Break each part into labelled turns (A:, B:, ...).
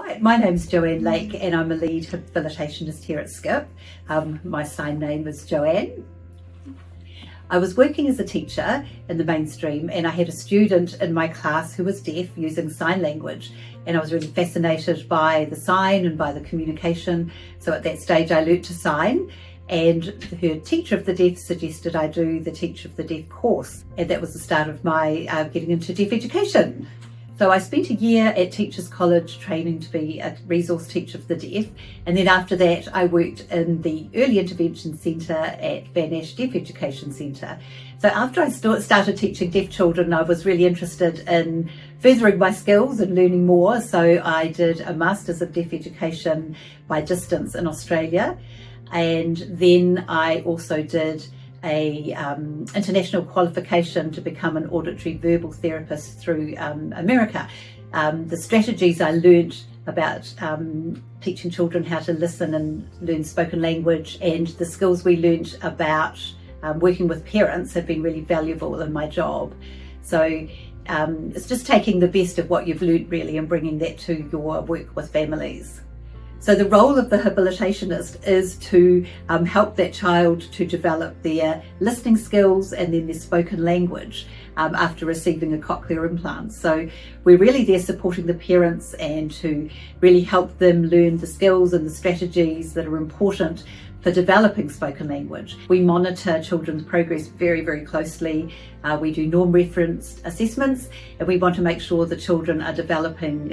A: Right, my name's Joanne Lake and I'm a lead habilitationist here at Skip. My sign name is Joanne. I was working as a teacher in the mainstream and I had a student in my class who was deaf using sign language, and I was really fascinated by the sign and by the communication. So at that stage I learnt to sign, and her teacher of the deaf suggested I do the Teacher of the Deaf course, and that was the start of my getting into deaf education. So I spent a year at Teachers College training to be a resource teacher of the deaf, and then after that I worked in the Early Intervention Centre at Van Ash Deaf Education Centre. So after I started teaching deaf children, I was really interested in furthering my skills and learning more, so I did a Masters of Deaf Education by distance in Australia, and then I also did a international qualification to become an auditory verbal therapist through America. The strategies I learnt about teaching children how to listen and learn spoken language, and the skills we learnt about working with parents have been really valuable in my job. So it's just taking the best of what you've learnt really and bringing that to your work with families. So the role of the habilitationist is to help that child to develop their listening skills and then their spoken language after receiving a cochlear implant. So we're really there supporting the parents and to really help them learn the skills and the strategies that are important for developing spoken language. We monitor children's progress very, very closely. We do norm referenced assessments, and we want to make sure the children are developing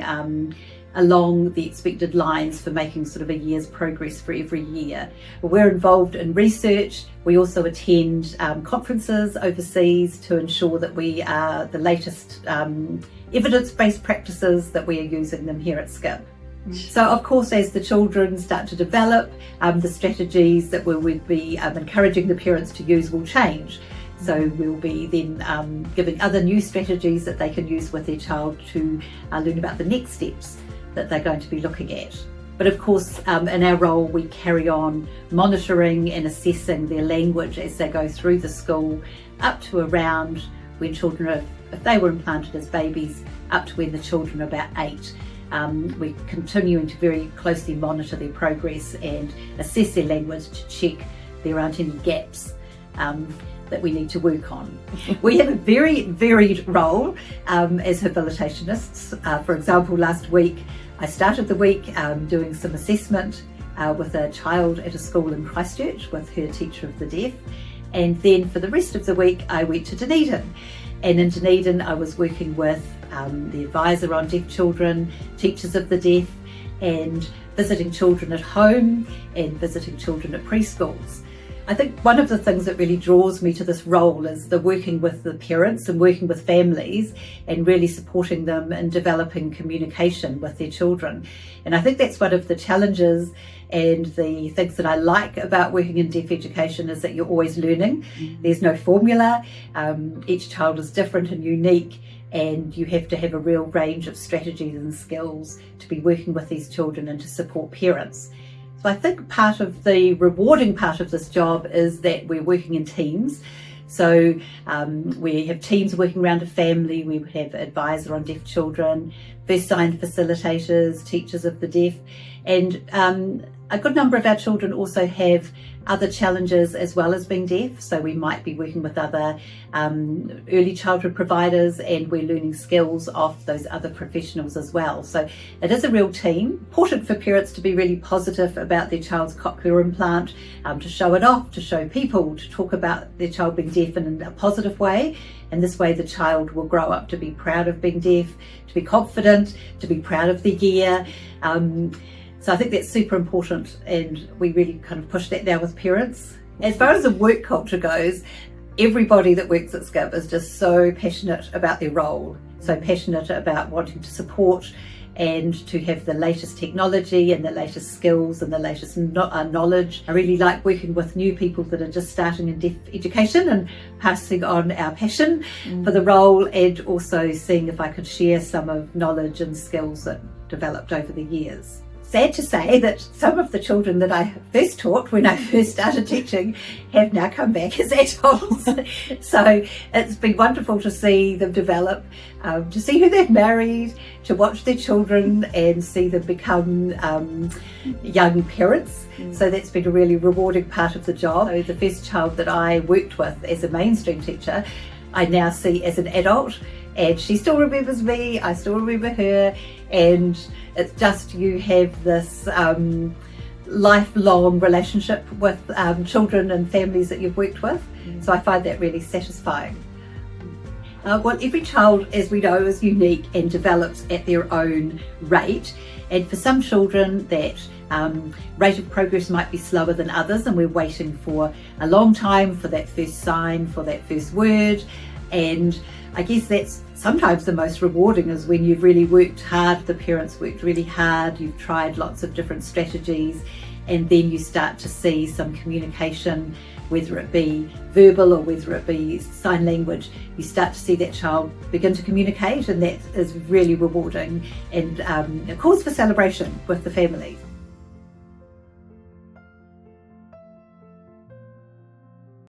A: along the expected lines for making sort of a year's progress for every year. We're involved in research. We also attend conferences overseas to ensure that we are the latest evidence-based practices, that we are using them here at Skip. So of course, as the children start to develop, the strategies that we would be encouraging the parents to use will change. So we'll be then giving other new strategies that they can use with their child to learn about the next steps that they're going to be looking at. But of course, in our role, we carry on monitoring and assessing their language as they go through the school, up to around when children are, if they were implanted as babies, up to when the children are about 8. We're continuing to very closely monitor their progress and assess their language to check there aren't any gaps that we need to work on. We have a very varied role as habilitationists. For example, last week I started the week doing some assessment with a child at a school in Christchurch with her teacher of the deaf, and then for the rest of the week I went to Dunedin, and in Dunedin I was working with the advisor on deaf children, teachers of the deaf, and visiting children at home and visiting children at preschools. I think one of the things that really draws me to this role is the working with the parents and working with families and really supporting them in developing communication with their children. And I think that's one of the challenges and the things that I like about working in deaf education is that you're always learning. There's no formula. Each child is different and unique, and you have to have a real range of strategies and skills to be working with these children and to support parents. So I think part of the rewarding part of this job is that we're working in teams. So we have teams working around a family. We have an advisor on deaf children, first sign facilitators, teachers of the deaf, and a good number of our children also have other challenges as well as being deaf. So we might be working with other early childhood providers, and we're learning skills off those other professionals as well. So it is a real team. Important for parents to be really positive about their child's cochlear implant, to show it off, to show people, to talk about their child being deaf in a positive way. And this way the child will grow up to be proud of being deaf, to be confident, to be proud of their gear. So I think that's super important, and we really kind of push that now with parents. As far as the work culture goes, everybody that works at Skip is just so passionate about their role, so passionate about wanting to support and to have the latest technology and the latest skills and the latest knowledge. I really like working with new people that are just starting in deaf education and passing on our passion for the role, and also seeing if I could share some of knowledge and skills that developed over the years. sad to say that some of the children that I first taught when I first started teaching have now come back as adults. So it's been wonderful to see them develop, to see who they've married, to watch their children and see them become young parents. So that's been a really rewarding part of the job. So the first child that I worked with as a mainstream teacher, I now see as an adult, and she still remembers me, I still remember her, and it's just, you have this lifelong relationship with children and families that you've worked with. So I find that really satisfying. Well, every child, as we know, is unique and develops at their own rate, and for some children that rate of progress might be slower than others, and we're waiting for a long time for that first sign, for that first word. And I guess that's sometimes the most rewarding, is when you've really worked hard, the parents worked really hard, you've tried lots of different strategies, and then you start to see some communication, whether it be verbal or whether it be sign language. You start to see that child begin to communicate, and that is really rewarding and a cause for celebration with the family.